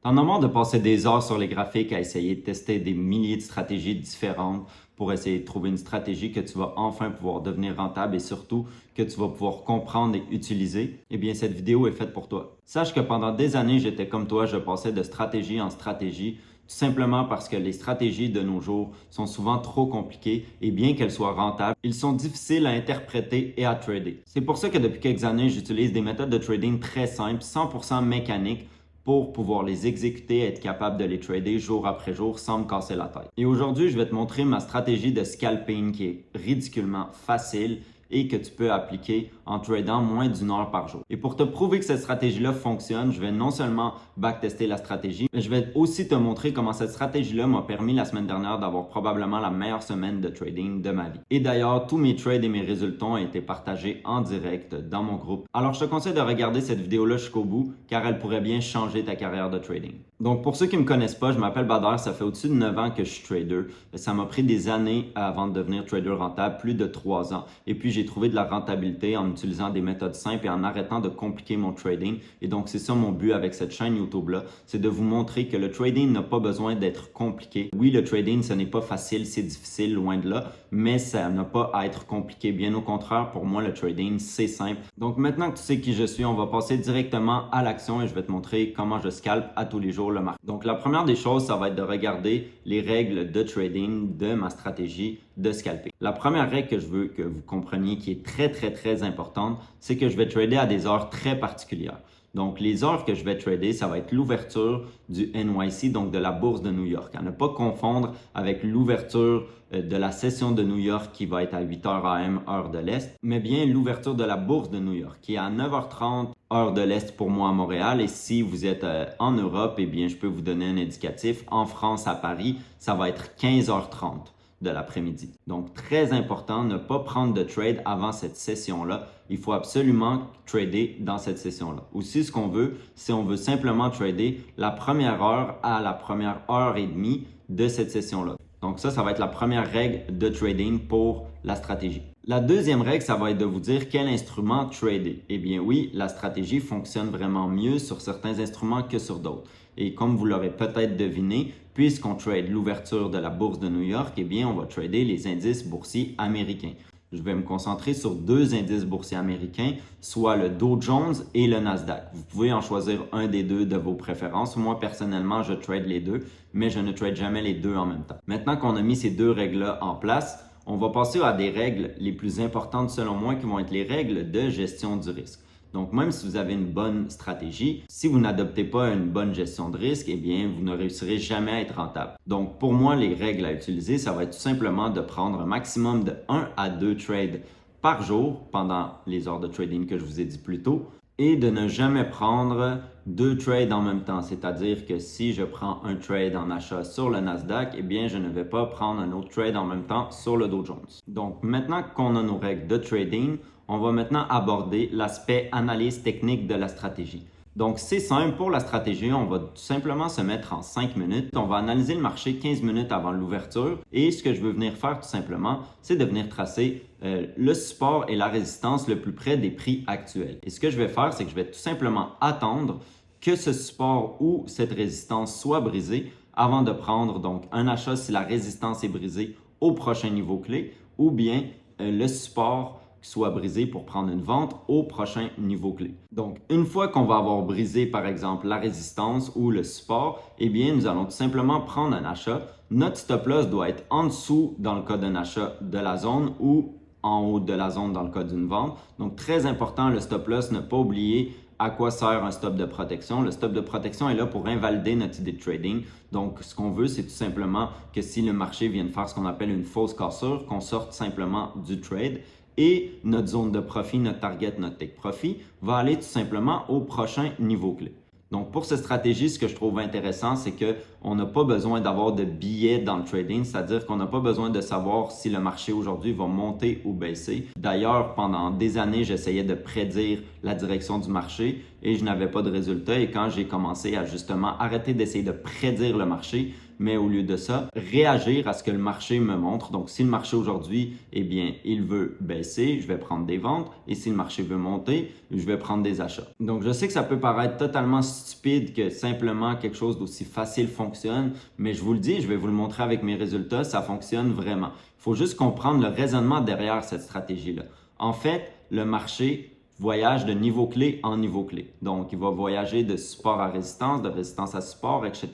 T'en as marre de passer des heures sur les graphiques à essayer de tester des milliers de stratégies différentes pour essayer de trouver une stratégie que tu vas enfin pouvoir devenir rentable et surtout que tu vas pouvoir comprendre et utiliser? Eh bien, cette vidéo est faite pour toi. Sache que pendant des années, j'étais comme toi, je passais de stratégie en stratégie, tout simplement parce que les stratégies de nos jours sont souvent trop compliquées et bien qu'elles soient rentables, ils sont difficiles à interpréter et à trader. C'est pour ça que depuis quelques années, j'utilise des méthodes de trading très simples, 100% mécaniques, pour pouvoir les exécuter et être capable de les trader jour après jour sans me casser la tête. Et aujourd'hui, je vais te montrer ma stratégie de scalping qui est ridiculement facile et que tu peux appliquer en tradant moins d'une heure par jour. Et pour te prouver que cette stratégie-là fonctionne, je vais non seulement backtester la stratégie, mais je vais aussi te montrer comment cette stratégie-là m'a permis la semaine dernière d'avoir probablement la meilleure semaine de trading de ma vie. Et d'ailleurs, tous mes trades et mes résultats ont été partagés en direct dans mon groupe. Alors, je te conseille de regarder cette vidéo-là jusqu'au bout, car elle pourrait bien changer ta carrière de trading. Donc, pour ceux qui ne me connaissent pas, je m'appelle Bader, ça fait au-dessus de 9 ans que je suis trader. Ça m'a pris des années avant de devenir trader rentable, plus de 3 ans. Et puis, j'ai trouvé de la rentabilité en utilisant des méthodes simples et en arrêtant de compliquer mon trading. Et donc, c'est ça mon but avec cette chaîne YouTube-là, c'est de vous montrer que le trading n'a pas besoin d'être compliqué. Oui, le trading, ce n'est pas facile, c'est difficile, loin de là, mais ça n'a pas à être compliqué. Bien au contraire, pour moi, le trading, c'est simple. Donc, maintenant que tu sais qui je suis, on va passer directement à l'action et je vais te montrer comment je scalpe à tous les jours le marché. Donc, la première des choses, ça va être de regarder les règles de trading de ma stratégie de scalping. La première règle que je veux que vous compreniez qui est très importante, c'est que je vais trader à des heures très particulières. Donc, les heures que je vais trader, ça va être l'ouverture du NYC, donc de la bourse de New York. À ne pas confondre avec l'ouverture de la session de New York qui va être à 8h AM, heure de l'Est, mais bien l'ouverture de la bourse de New York qui est à 9h30 heure de l'Est pour moi à Montréal. Et si vous êtes en Europe, eh bien, je peux vous donner un indicatif. En France, à Paris, ça va être 15h30 de l'après-midi. Donc, très important, ne pas prendre de trade avant cette session-là. Il faut absolument trader dans cette session-là. Aussi, ce qu'on veut, c'est on veut simplement trader la première heure à la première heure et demie de cette session-là. Donc ça va être la première règle de trading pour la stratégie. La deuxième règle, ça va être de vous dire quel instrument trader. Eh bien oui, la stratégie fonctionne vraiment mieux sur certains instruments que sur d'autres. Et comme vous l'aurez peut-être deviné, puisqu'on trade l'ouverture de la bourse de New York, eh bien on va trader les indices boursiers américains. Je vais me concentrer sur deux indices boursiers américains, soit le Dow Jones et le Nasdaq. Vous pouvez en choisir un des deux de vos préférences. Moi, personnellement, je trade les deux, mais je ne trade jamais les deux en même temps. Maintenant qu'on a mis ces deux règles-là en place, on va passer à des règles les plus importantes selon moi qui vont être les règles de gestion du risque. Donc, même si vous avez une bonne stratégie, si vous n'adoptez pas une bonne gestion de risque, eh bien, vous ne réussirez jamais à être rentable. Donc, pour moi, les règles à utiliser, ça va être tout simplement de prendre un maximum de 1 à 2 trades par jour pendant les heures de trading que je vous ai dit plus tôt et de ne jamais prendre deux trades en même temps. C'est-à-dire que si je prends un trade en achat sur le Nasdaq, eh bien, je ne vais pas prendre un autre trade en même temps sur le Dow Jones. Donc, maintenant qu'on a nos règles de trading, on va maintenant aborder l'aspect analyse technique de la stratégie. Donc, c'est simple. Pour la stratégie, on va tout simplement se mettre en 5 minutes. On va analyser le marché 15 minutes avant l'ouverture. Et ce que je veux venir faire tout simplement, c'est de venir tracer le support et la résistance le plus près des prix actuels. Et ce que je vais faire, c'est que je vais tout simplement attendre que ce support ou cette résistance soit brisée avant de prendre donc un achat si la résistance est brisée au prochain niveau clé ou bien le support soit brisé pour prendre une vente au prochain niveau clé. Donc, une fois qu'on va avoir brisé, par exemple, la résistance ou le support, eh bien, nous allons tout simplement prendre un achat. Notre stop loss doit être en dessous dans le cas d'un achat de la zone ou en haut de la zone dans le cas d'une vente. Donc, très important, le stop loss, ne pas oublier à quoi sert un stop de protection. Le stop de protection est là pour invalider notre idée de trading. Donc, ce qu'on veut, c'est tout simplement que si le marché vient de faire ce qu'on appelle une fausse cassure, qu'on sorte simplement du trade. Et notre zone de profit, notre target, notre take profit va aller tout simplement au prochain niveau clé. Donc, pour cette stratégie, ce que je trouve intéressant, c'est qu'on n'a pas besoin d'avoir de billets dans le trading, c'est-à-dire qu'on n'a pas besoin de savoir si le marché aujourd'hui va monter ou baisser. D'ailleurs, pendant des années, j'essayais de prédire la direction du marché, et je n'avais pas de résultats. Et quand j'ai commencé à justement arrêter d'essayer de prédire le marché, mais au lieu de ça, réagir à ce que le marché me montre. Donc, si le marché aujourd'hui, eh bien, il veut baisser, je vais prendre des ventes. Et si le marché veut monter, je vais prendre des achats. Donc, je sais que ça peut paraître totalement stupide que simplement quelque chose d'aussi facile fonctionne, mais je vous le dis, je vais vous le montrer avec mes résultats, ça fonctionne vraiment. Il faut juste comprendre le raisonnement derrière cette stratégie-là. En fait, le marché voyage de niveau clé en niveau clé. Donc, il va voyager de support à résistance, de résistance à support, etc.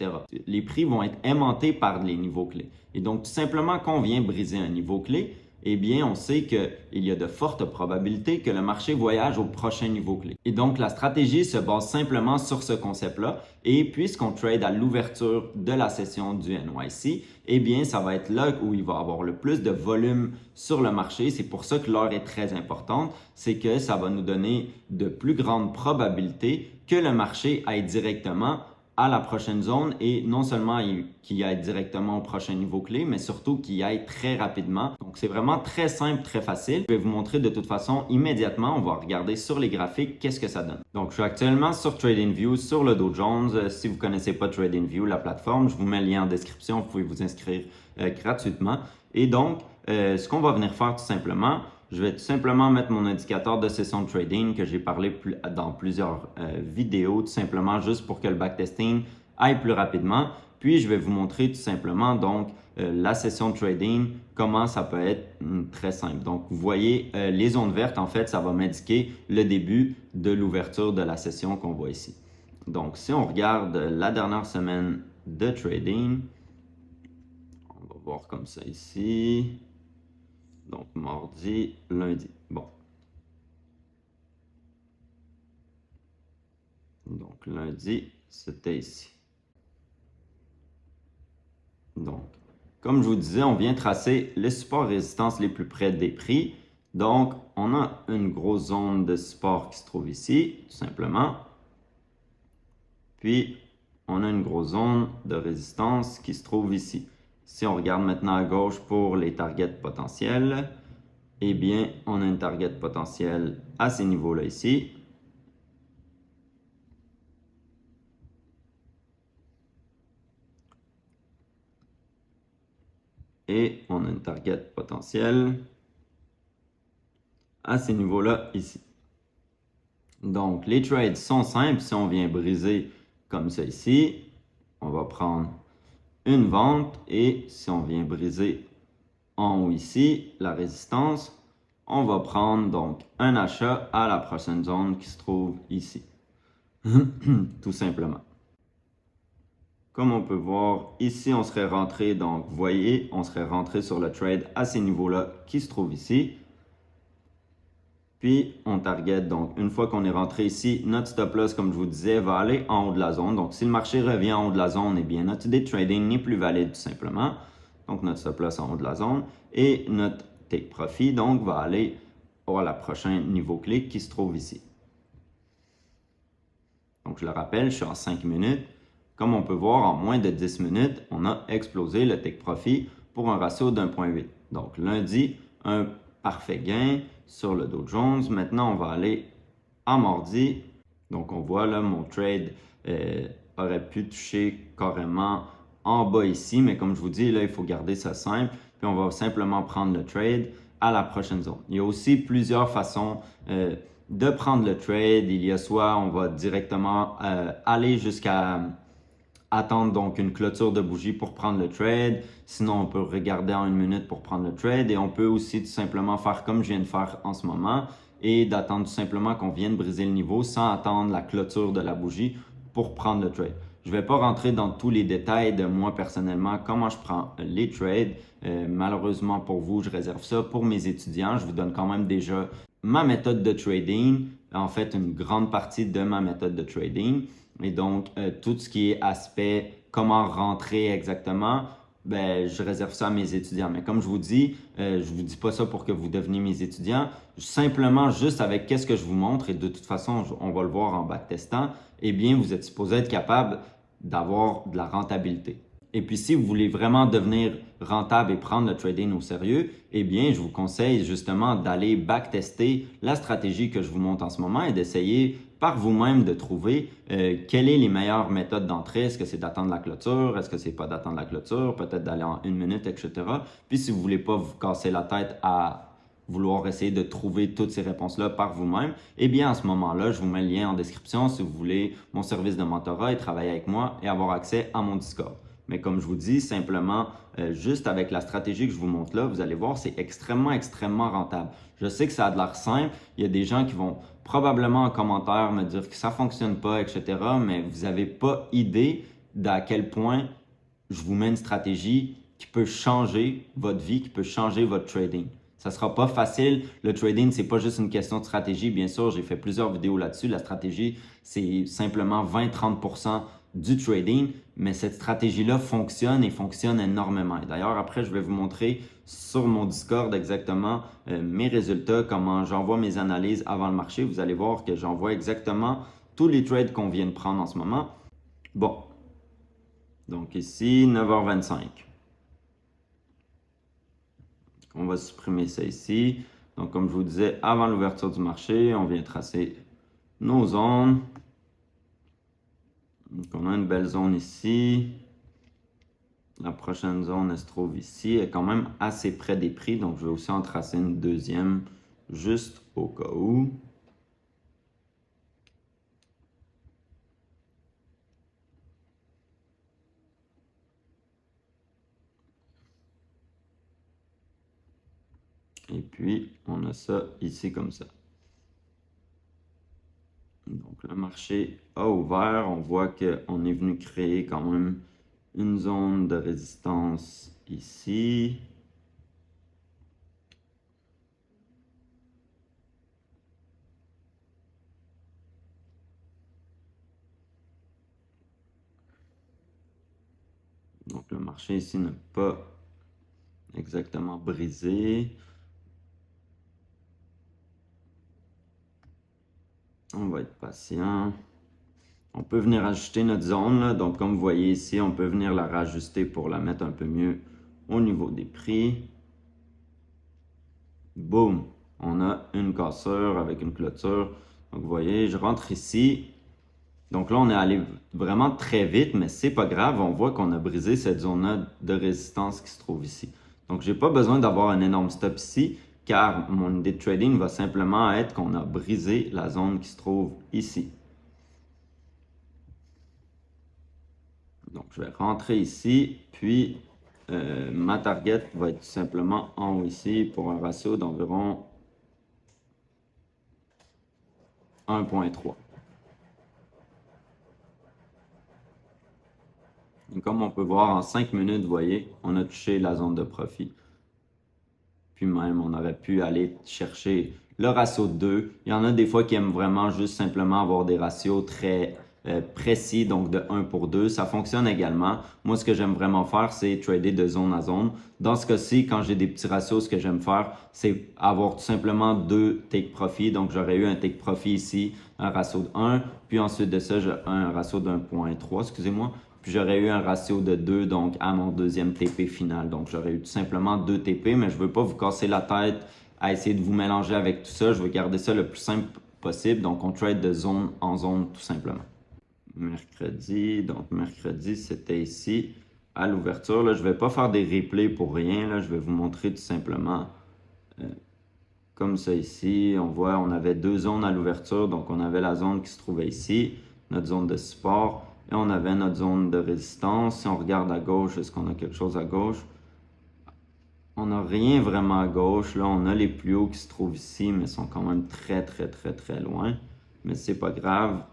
Les prix vont être aimantés par les niveaux clés. Et donc, tout simplement, quand on vient briser un niveau clé, eh bien, on sait qu'il y a de fortes probabilités que le marché voyage au prochain niveau clé. Et donc, la stratégie se base simplement sur ce concept-là. Et puisqu'on trade à l'ouverture de la session du NYC, eh bien, ça va être là où il va y avoir le plus de volume sur le marché. C'est pour ça que l'heure est très importante. C'est que ça va nous donner de plus grandes probabilités que le marché aille directement à la prochaine zone et non seulement qu'il aille directement au prochain niveau clé, mais surtout qu'il aille très rapidement. Donc, c'est vraiment très simple, très facile. Je vais vous montrer de toute façon immédiatement. On va regarder sur les graphiques qu'est-ce que ça donne. Donc, je suis actuellement sur TradingView, sur le Dow Jones. Si vous ne connaissez pas TradingView, la plateforme, je vous mets le lien en description. Vous pouvez vous inscrire gratuitement. Et donc, ce qu'on va venir faire tout simplement, je vais tout simplement mettre mon indicateur de session de trading que j'ai parlé dans plusieurs vidéos, tout simplement juste pour que le backtesting aille plus rapidement. Puis, je vais vous montrer tout simplement donc la session de trading, comment ça peut être très simple. Donc, vous voyez, les zones vertes, en fait, ça va m'indiquer le début de l'ouverture de la session qu'on voit ici. Donc, si on regarde la dernière semaine de trading, on va voir comme ça ici. Donc, mardi, lundi. Bon. Donc, lundi, c'était ici. Donc, comme je vous disais, on vient tracer les supports et résistances les plus près des prix. Donc, on a une grosse zone de support qui se trouve ici, tout simplement. Puis, on a une grosse zone de résistance qui se trouve ici. Si on regarde maintenant à gauche pour les targets potentiels, eh bien, on a une target potentielle à ces niveaux-là ici. Et on a une target potentielle à ces niveaux-là ici. Donc, les trades sont simples. Si on vient briser comme ça ici, on va prendre une vente. Et si on vient briser en haut ici, la résistance, on va prendre donc un achat à la prochaine zone qui se trouve ici. Tout simplement. Comme on peut voir, ici, on serait rentré, donc vous voyez, on serait rentré sur le trade à ces niveaux-là qui se trouvent ici. Puis, on target, donc une fois qu'on est rentré ici, notre stop loss, comme je vous disais, va aller en haut de la zone. Donc, si le marché revient en haut de la zone, eh bien, notre idée de trading n'est plus valide tout simplement. Donc, notre stop loss en haut de la zone et notre take profit, donc, va aller à la prochain niveau clé qui se trouve ici. Donc, je le rappelle, je suis en 5 minutes. Comme on peut voir, en moins de 10 minutes, on a explosé le take profit pour un ratio d'1.8. Donc, lundi, un parfait gain sur le Dow Jones. Maintenant, on va aller à mardi. Donc, on voit là, mon trade aurait pu toucher carrément en bas ici. Mais comme je vous dis, là, il faut garder ça simple. Puis, on va simplement prendre le trade à la prochaine zone. Il y a aussi plusieurs façons de prendre le trade. Il y a soit on va directement aller jusqu'à attendre donc une clôture de bougie pour prendre le trade. Sinon, on peut regarder en 1 minute pour prendre le trade. Et on peut aussi tout simplement faire comme je viens de faire en ce moment et d'attendre tout simplement qu'on vienne briser le niveau sans attendre la clôture de la bougie pour prendre le trade. Je ne vais pas rentrer dans tous les détails de moi personnellement, comment je prends les trades. Malheureusement pour vous, je réserve ça pour mes étudiants. Je vous donne quand même déjà ma méthode de trading, en fait une grande partie de ma méthode de trading. Et donc, tout ce qui est aspect, comment rentrer exactement, ben, je réserve ça à mes étudiants. Mais comme je vous dis pas ça pour que vous deveniez mes étudiants. Simplement, juste avec qu'est-ce que je vous montre, et de toute façon, on va le voir en backtestant, eh bien, vous êtes supposé être capable d'avoir de la rentabilité. Et puis, si vous voulez vraiment devenir rentable et prendre le trading au sérieux, eh bien, je vous conseille justement d'aller backtester la stratégie que je vous montre en ce moment et d'essayer par vous-même de trouver quelles sont les meilleures méthodes d'entrée. Est-ce que c'est d'attendre la clôture? Est-ce que c'est pas d'attendre la clôture? Peut-être d'aller en 1 minute, etc. Puis si vous voulez pas vous casser la tête à vouloir essayer de trouver toutes ces réponses-là par vous-même, eh bien, à ce moment-là, je vous mets le lien en description si vous voulez mon service de mentorat et travailler avec moi et avoir accès à mon Discord. Mais comme je vous dis, simplement, juste avec la stratégie que je vous montre là, vous allez voir, c'est extrêmement, extrêmement rentable. Je sais que ça a de l'air simple. Il y a des gens qui vont probablement en commentaire me dire que ça fonctionne pas, etc. Mais vous n'avez pas idée d'à quel point je vous mets une stratégie qui peut changer votre vie, qui peut changer votre trading. Ça sera pas facile. Le trading, c'est pas juste une question de stratégie. Bien sûr, j'ai fait plusieurs vidéos là-dessus. La stratégie, c'est simplement 20-30% du trading, mais cette stratégie-là fonctionne et fonctionne énormément. D'ailleurs, après, je vais vous montrer sur mon Discord exactement mes résultats, comment j'envoie mes analyses avant le marché. Vous allez voir que j'envoie exactement tous les trades qu'on vient de prendre en ce moment. Bon, donc ici, 9h25. On va supprimer ça ici. Donc, comme je vous disais, avant l'ouverture du marché, on vient tracer nos zones. Donc, on a une belle zone ici. La prochaine zone, elle se trouve ici. Elle est quand même assez près des prix. Donc, je vais aussi en tracer une deuxième, juste au cas où. Et puis, on a ça ici comme ça. Donc, le marché a ouvert. On voit qu'on est venu créer quand même une zone de résistance ici. Donc, le marché ici n'a pas exactement brisé. On va être patient. On peut venir ajuster notre zone, là. Donc, comme vous voyez ici, on peut venir la rajuster pour la mettre un peu mieux au niveau des prix. Boum! On a une cassure avec une clôture. Donc, vous voyez, je rentre ici. Donc là, on est allé vraiment très vite, mais c'est pas grave. On voit qu'on a brisé cette zone-là de résistance qui se trouve ici. Donc, j'ai pas besoin d'avoir un énorme stop ici, car mon idée de trading va simplement être qu'on a brisé la zone qui se trouve ici. Donc, je vais rentrer ici, puis ma target va être tout simplement en haut ici pour un ratio d'environ 1,3. Et comme on peut voir, en 5 minutes, vous voyez, on a touché la zone de profit. Puis même, on aurait pu aller chercher le ratio de 2. Il y en a des fois qui aiment vraiment juste simplement avoir des ratios très précis, donc de 1 pour 2. Ça fonctionne également. Moi, ce que j'aime vraiment faire, c'est trader de zone à zone. Dans ce cas-ci, quand j'ai des petits ratios, ce que j'aime faire, c'est avoir tout simplement 2 take profit. Donc, j'aurais eu un take profit ici, un ratio de 1. Puis ensuite de ça, j'ai un ratio de 1,3, excusez-moi. Puis j'aurais eu un ratio de 2 donc à mon deuxième TP final. Donc j'aurais eu tout simplement 2 TP, mais je ne veux pas vous casser la tête à essayer de vous mélanger avec tout ça. Je veux garder ça le plus simple possible. Donc on trade de zone en zone tout simplement. Mercredi, donc mercredi c'était ici à l'ouverture. Là, je ne vais pas faire des replays pour rien. Là, je vais vous montrer tout simplement comme ça ici. On voit on avait 2 zones à l'ouverture. Donc on avait la zone qui se trouvait ici, notre zone de support. Et on avait notre zone de résistance. Si on regarde à gauche, est-ce qu'on a quelque chose à gauche? On n'a rien vraiment à gauche. Là, on a les plus hauts qui se trouvent ici, mais sont quand même très, très, très, très loin. Mais c'est pas grave.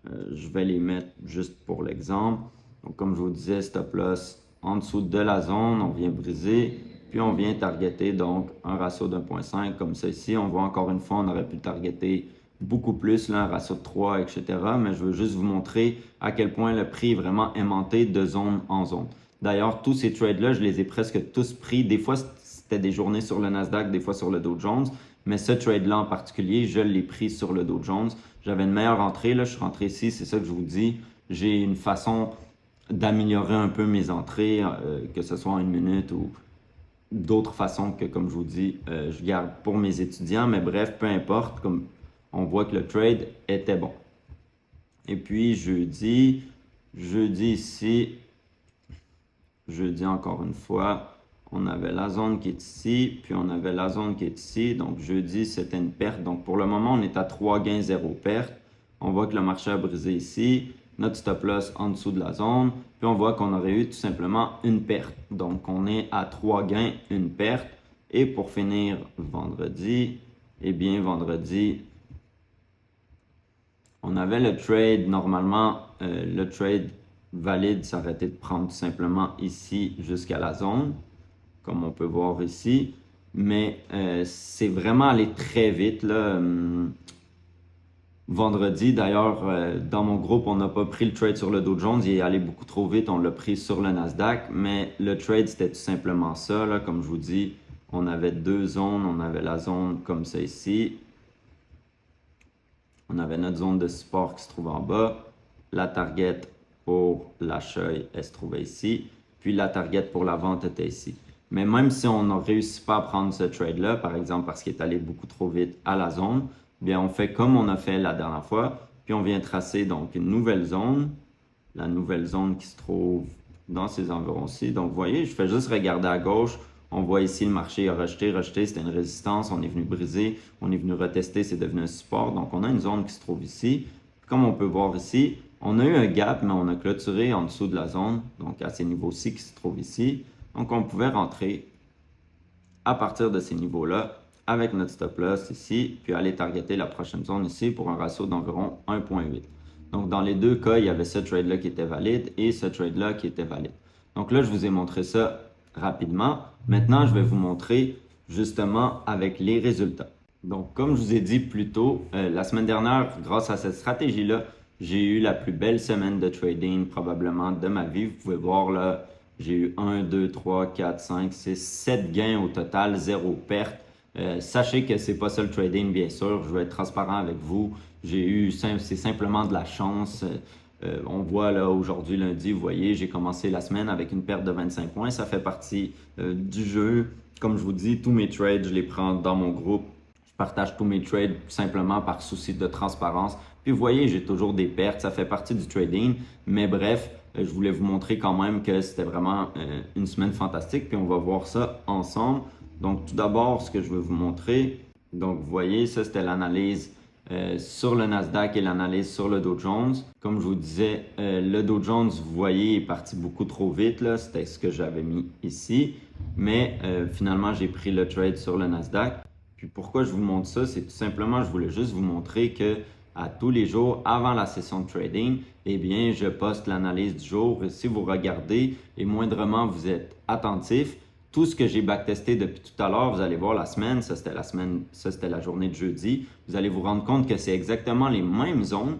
Je vais les mettre juste pour l'exemple. Donc, comme je vous disais, stop loss en dessous de la zone, on vient briser. Puis, on vient targeter donc un ratio d'1,5 comme ça ici. On voit encore une fois, on aurait pu targeter beaucoup plus, là, un ratio de 3, etc. Mais je veux juste vous montrer à quel point le prix est vraiment aimanté de zone en zone. D'ailleurs, tous ces trades-là, je les ai presque tous pris. Des fois, c'était des journées sur le Nasdaq, des fois sur le Dow Jones. Mais ce trade-là en particulier, je l'ai pris sur le Dow Jones. J'avais une meilleure entrée. Là, je suis rentré ici, c'est ça que je vous dis. J'ai une façon d'améliorer un peu mes entrées, que ce soit en 1 minute ou d'autres façons que, comme je vous dis, je garde pour mes étudiants. Mais bref, peu importe, comme on voit que le trade était bon. Et puis jeudi ici, jeudi encore une fois, on avait la zone qui est ici, puis on avait la zone qui est ici. Donc jeudi, c'était une perte. Donc pour le moment, on est à 3 gains, 0 perte. On voit que le marché a brisé ici, notre stop loss en dessous de la zone, puis on voit qu'on aurait eu tout simplement une perte. Donc on est à 3 gains, une perte. Et pour finir vendredi, eh bien vendredi, on avait le trade. Normalement, le trade valide s'arrêtait de prendre tout simplement ici jusqu'à la zone, comme on peut voir ici. Mais c'est vraiment allé très vite là. Vendredi, d'ailleurs, dans mon groupe, on n'a pas pris le trade sur le Dow Jones. Il est allé beaucoup trop vite. On l'a pris sur le Nasdaq. Mais le trade, c'était tout simplement ça. Là. Comme je vous dis, on avait deux zones. On avait la zone comme ça ici. On avait notre zone de support qui se trouve en bas. La target pour l'achat, elle se trouvait ici. Puis la target pour la vente était ici. Mais même si on n'a réussi pas à prendre ce trade-là, par exemple parce qu'il est allé beaucoup trop vite à la zone, bien on fait comme on a fait la dernière fois. Puis on vient tracer donc une nouvelle zone. La nouvelle zone qui se trouve dans ces environs-ci. Donc vous voyez, je fais juste regarder à gauche. On voit ici le marché a rejeté, c'était une résistance, on est venu briser, on est venu retester, c'est devenu un support. Donc on a une zone qui se trouve ici. Comme on peut voir ici, on a eu un gap, mais on a clôturé en dessous de la zone, donc à ces niveaux-ci qui se trouvent ici. Donc on pouvait rentrer à partir de ces niveaux-là avec notre stop loss ici, puis aller targeter la prochaine zone ici pour un ratio d'environ 1,8. Donc dans les deux cas, il y avait ce trade-là qui était valide et ce trade-là qui était valide. Donc là, je vous ai montré ça rapidement. Maintenant, je vais vous montrer justement avec les résultats. Donc, comme je vous ai dit plus tôt, la semaine dernière, grâce à cette stratégie-là, j'ai eu la plus belle semaine de trading probablement de ma vie. Vous pouvez voir là, j'ai eu 1, 2, 3, 4, 5, 6, 7 gains au total, 0 perte. Sachez que c'est pas ça le trading, bien sûr. Je vais être transparent avec vous. C'est simplement de la chance. On voit là aujourd'hui lundi, vous voyez, j'ai commencé la semaine avec une perte de 25 points. Ça fait partie du jeu. Comme je vous dis, tous mes trades, je les prends dans mon groupe. Je partage tous mes trades simplement par souci de transparence. Puis vous voyez, j'ai toujours des pertes. Ça fait partie du trading. Mais bref, je voulais vous montrer quand même que c'était vraiment une semaine fantastique. Puis on va voir ça ensemble. Donc tout d'abord, ce que je veux vous montrer. Donc vous voyez, ça c'était l'analyse sur le Nasdaq et l'analyse sur le Dow Jones. Comme je vous disais, le Dow Jones, vous voyez, est parti beaucoup trop vite. C'était ce que j'avais mis ici. Mais finalement, j'ai pris le trade sur le Nasdaq. Puis pourquoi je vous montre ça? C'est tout simplement, je voulais juste vous montrer que à tous les jours, avant la session de trading, eh bien, je poste l'analyse du jour. Et si vous regardez et moindrement vous êtes attentif, tout ce que j'ai backtesté depuis tout à l'heure, vous allez voir la semaine, ça c'était la journée de jeudi. Vous allez vous rendre compte que c'est exactement les mêmes zones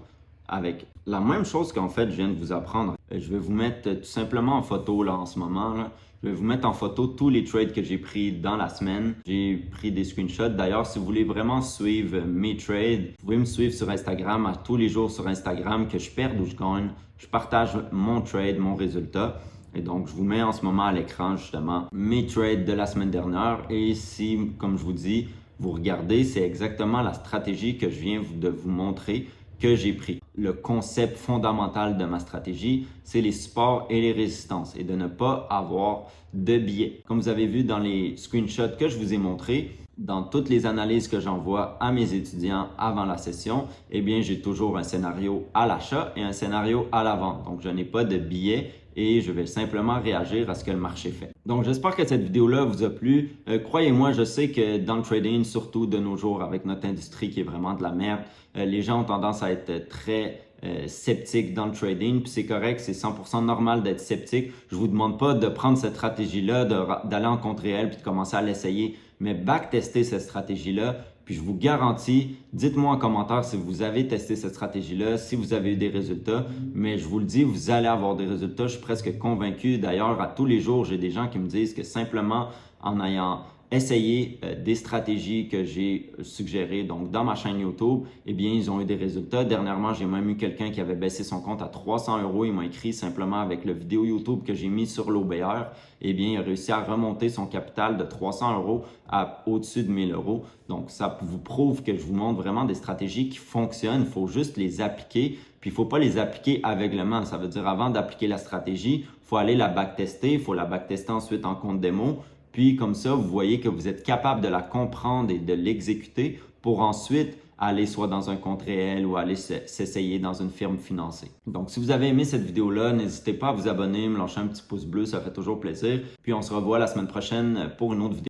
avec la même chose qu'en fait je viens de vous apprendre. Je vais vous mettre tout simplement en photo là en ce moment. Là. Je vais vous mettre en photo tous les trades que j'ai pris dans la semaine. J'ai pris des screenshots. D'ailleurs, si vous voulez vraiment suivre mes trades, vous pouvez me suivre sur Instagram, à tous les jours sur Instagram, que je perde ou je gagne. Je partage mon trade, mon résultat. Et donc, je vous mets en ce moment à l'écran justement mes trades de la semaine dernière. Et si, comme je vous dis, vous regardez, c'est exactement la stratégie que je viens de vous montrer que j'ai pris. Le concept fondamental de ma stratégie, c'est les supports et les résistances et de ne pas avoir de biais. Comme vous avez vu dans les screenshots que je vous ai montrés, dans toutes les analyses que j'envoie à mes étudiants avant la session, eh bien, j'ai toujours un scénario à l'achat et un scénario à la vente. Donc, je n'ai pas de biais et je vais simplement réagir à ce que le marché fait. Donc, j'espère que cette vidéo-là vous a plu. Croyez-moi, je sais que dans le trading, surtout de nos jours avec notre industrie qui est vraiment de la merde, les gens ont tendance à être très sceptiques dans le trading, puis c'est correct, c'est 100% normal d'être sceptique. Je vous demande pas de prendre cette stratégie-là, d'aller en compte réel puis de commencer à l'essayer, mais backtester cette stratégie-là. Puis je vous garantis, dites-moi en commentaire si vous avez testé cette stratégie-là, si vous avez eu des résultats. Mais je vous le dis, vous allez avoir des résultats. Je suis presque convaincu. D'ailleurs, à tous les jours, j'ai des gens qui me disent que simplement en ayant essayé des stratégies que j'ai suggérées donc dans ma chaîne YouTube, eh bien, ils ont eu des résultats. Dernièrement, j'ai même eu quelqu'un qui avait baissé son compte à 300 €. Il m'a écrit simplement avec la vidéo YouTube que j'ai mis sur l'OBR. Eh bien, il a réussi à remonter son capital de 300 € à au-dessus de 1000 €. Donc, ça vous prouve que je vous montre vraiment des stratégies qui fonctionnent. Il faut juste les appliquer. Puis, il ne faut pas les appliquer aveuglément. Ça veut dire avant d'appliquer la stratégie, il faut aller la backtester. Il faut la backtester ensuite en compte démo. Puis comme ça, vous voyez que vous êtes capable de la comprendre et de l'exécuter pour ensuite aller soit dans un compte réel ou aller s'essayer dans une firme financée. Donc, si vous avez aimé cette vidéo-là, n'hésitez pas à vous abonner, me lâcher un petit pouce bleu, ça fait toujours plaisir. Puis on se revoit la semaine prochaine pour une autre vidéo.